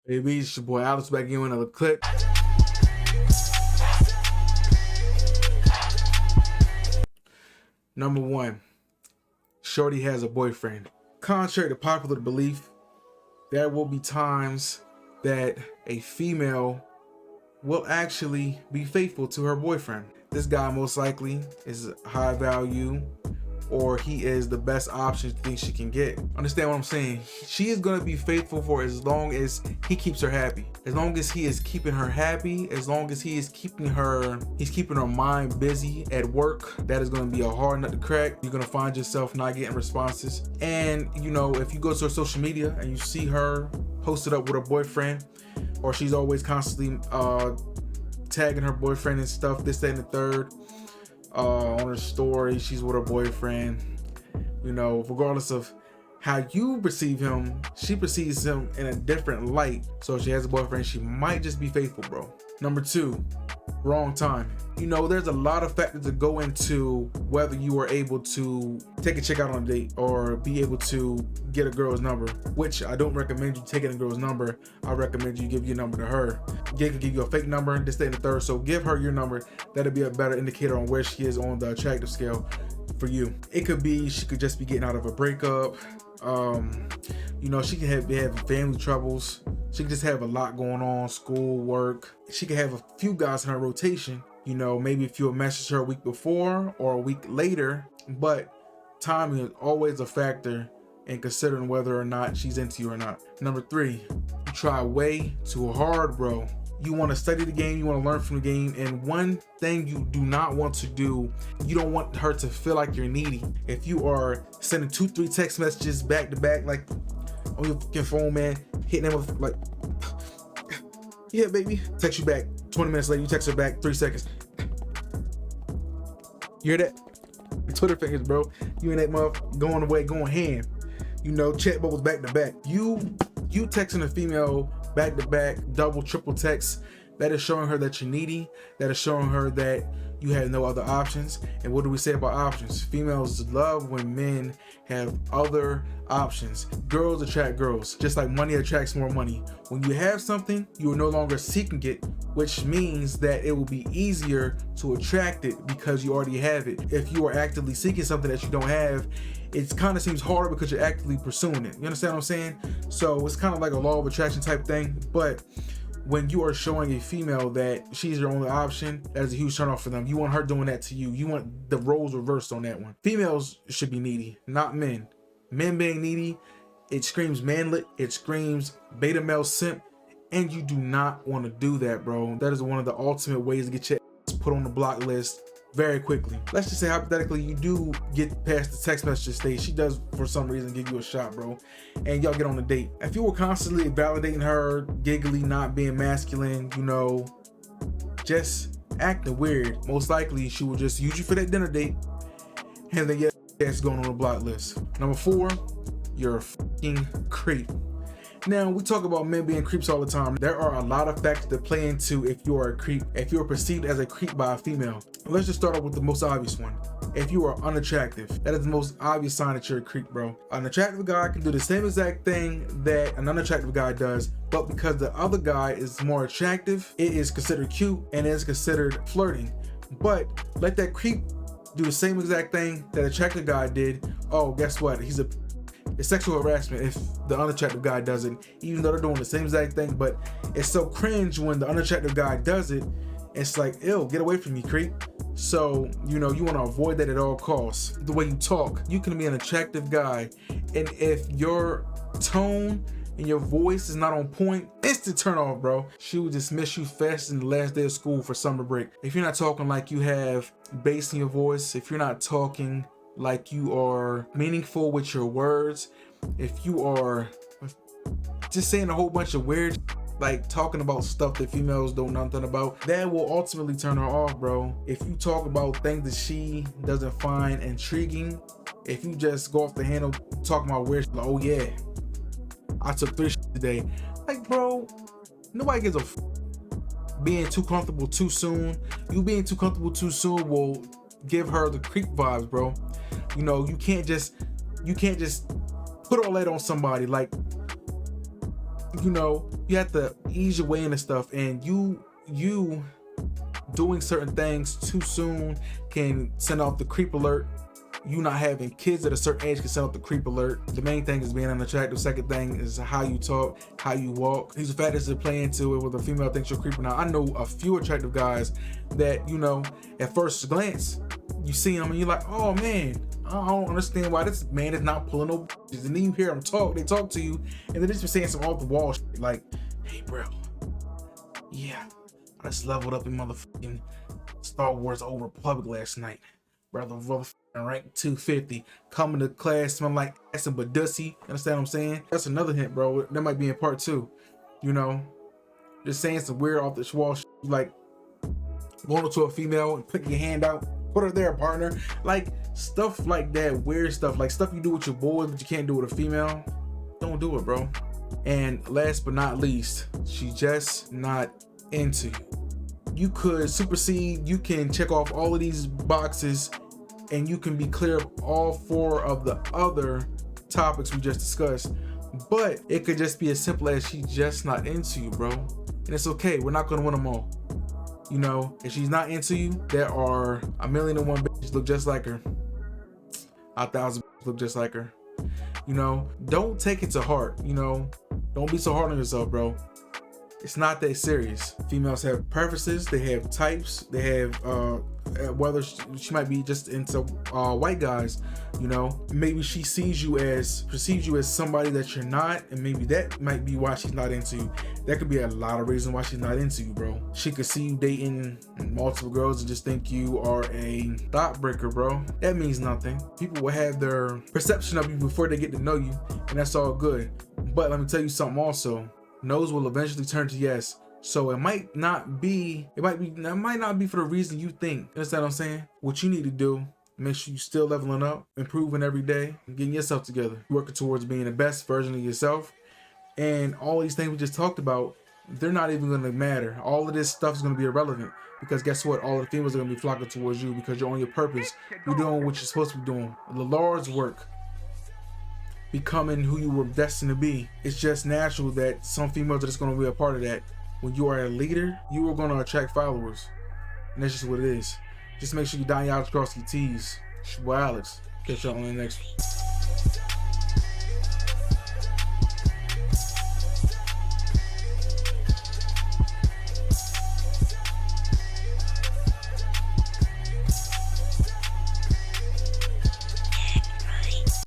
Baby, it's your boy Alex back in with another clip. Number one, Shorty has a boyfriend. Contrary to popular belief, there will be times that a female will actually be faithful to her boyfriend. This guy most likely is high value, or he is the best option she thinks she can get. Understand what I'm saying? She is gonna be faithful for as long as he keeps her happy. As long as he is keeping her happy, as long as he is keeping her mind busy at work, that is gonna be a hard nut to crack. You're gonna find yourself not getting responses. And you know, if you go to her social media and you see her posted up with her boyfriend, or she's always constantly tagging her boyfriend and stuff, this, that, and the third, on her story, she's with her boyfriend. You know, regardless of how you perceive him, she perceives him in a different light. So if she has a boyfriend, she might just be faithful, bro. Number two, wrong time. You know, there's a lot of factors that go into whether you are able to take a chick out on a date or be able to get a girl's number, which I don't recommend you taking a girl's number. I recommend you give your number to her. Gay can give you a fake number, this, that, and the third. So give her your number. That'll be a better indicator on where she is on the attractive scale for you. It could be she could just be getting out of a breakup. You know, she could be having family troubles. She could just have a lot going on, school, work. She could have a few guys in her rotation. You know, maybe if you message her a week before or a week later, but timing is always a factor in considering whether or not she's into you or not. Number three, you try way too hard, bro. You want to study the game, you want to learn from the game, and one thing you do not want to do, you don't want her to feel like you're needy. If you are sending 2-3 text messages back to back, like on your fucking phone, man, hitting them with like, yeah, baby, text you back 20 minutes later, you text her back 3 seconds. You hear that? Twitter fingers, bro. You and that motherfucker going away, going ham. You know, chat bubbles back to back. You texting a female back to back, double, triple text, that is showing her that you're needy. That is showing her that you have no other options. And what do we say about options? Females love when men have other options. Girls attract girls, just like money attracts more money. When you have something, you are no longer seeking it, which means that it will be easier to attract it because you already have it. If you are actively seeking something that you don't have, it kind of seems harder because you're actively pursuing it. You understand what I'm saying? So it's kind of like a law of attraction type thing. But when you are showing a female that she's your only option, that is a huge turn off for them. You want her doing that to you. You want the roles reversed on that one. Females should be needy, not men. Men being needy, it screams manlet, it screams beta male simp, and you do not want to do that, bro. That is one of the ultimate ways to get your ass put on the block list very quickly. Let's just say hypothetically you do get past the text message stage. She does for some reason give you a shot, bro, and y'all get on a date. If you were constantly validating her, giggly, not being masculine, you know, just acting weird, most likely she will just use you for that dinner date, and then your ass going on the block list. Number four, you're a fucking creep. Now, we talk about men being creeps all the time. There are a lot of factors that play into if you are a creep, if you are perceived as a creep by a female. Let's just start off with the most obvious one. If you are unattractive, that is the most obvious sign that you're a creep, bro. An attractive guy can do the same exact thing that an unattractive guy does, but because the other guy is more attractive, it is considered cute and it is considered flirting. But let that creep do the same exact thing that attractive guy did. Oh, guess what? It's sexual harassment if the unattractive guy does it, even though they're doing the same exact thing. But it's so cringe when the unattractive guy does it. It's like, ew, get away from me, creep. So, you know, you want to avoid that at all costs. The way you talk, you can be an attractive guy, and if your tone and your voice is not on point, instant turn off, bro. She will dismiss you fast in the last day of school for summer break. If you're not talking like you have bass in your voice, if you're not talking like you are meaningful with your words, if you are just saying a whole bunch of weird, like talking about stuff that females know nothing about, that will ultimately turn her off, bro. If you talk about things that she doesn't find intriguing, if you just go off the handle talking about weird, like, oh yeah, I took 3 today, like, bro, nobody gives a being too comfortable too soon. You being too comfortable too soon will give her the creep vibes, bro. You know, you can't just put all that on somebody. Like, you know, you have to ease your way into stuff, and you doing certain things too soon can send off the creep alert. You not having kids at a certain age can send off the creep alert. The main thing is being unattractive. Second thing is how you talk, how you walk. These are factors that play into it, whether a female thinks you're creeping out. I know a few attractive guys that, you know, at first glance, you see them and you're like, oh man, I don't understand why this man is not pulling no bitches. And then you hear them talk, they talk to you, and they're just saying some off the wall shit like, hey bro, yeah, I just leveled up in motherfucking Star Wars Old Republic last night. Brother, rank 250, coming to class smell like ass and badussy. Understand what I'm saying? That's another hint, bro. That might be in part 2. You know, just saying some weird off the wall shit, like going up to a female and putting your hand out, put her there, partner. Like stuff like that, weird stuff, like stuff you do with your boys but you can't do with a female. Don't do it, bro. And last but not least, she's just not into you. You could supersede, you can check off all of these boxes, and you can be clear of all 4 of the other topics we just discussed, but it could just be as simple as she's just not into you, bro. And it's okay, we're not gonna win them all. You know, if she's not into you, there are 1,000,001 bitches look just like her, 1,000 look just like her. You know, don't take it to heart. You know, don't be so hard on yourself, bro. It's not that serious. Females have preferences, they have types, they have whether she might be just into white guys, you know. Maybe she perceives you as somebody that you're not, and maybe that might be why she's not into you. That could be a lot of reasons why she's not into you, bro. She could see you dating multiple girls and just think you are a thought breaker, bro. That means nothing. People will have their perception of you before they get to know you, and that's all good. But let me tell you something also. No's will eventually turn to yes. So it might not be for the reason you think. Understand what I'm saying? What you need to do, make sure you still leveling up, improving every day, and getting yourself together. Working towards being the best version of yourself. And all these things we just talked about, they're not even gonna matter. All of this stuff is gonna be irrelevant. Because guess what? All the females are gonna be flocking towards you because you're on your purpose. You're doing what you're supposed to be doing. The Lord's work. Becoming who you were destined to be. It's just natural that some females are just going to be a part of that. When you are a leader, you are going to attract followers, and that's just what it is. Just make sure you dot your I's, cross your T's. It's your boy Alex. Catch y'all on the next one.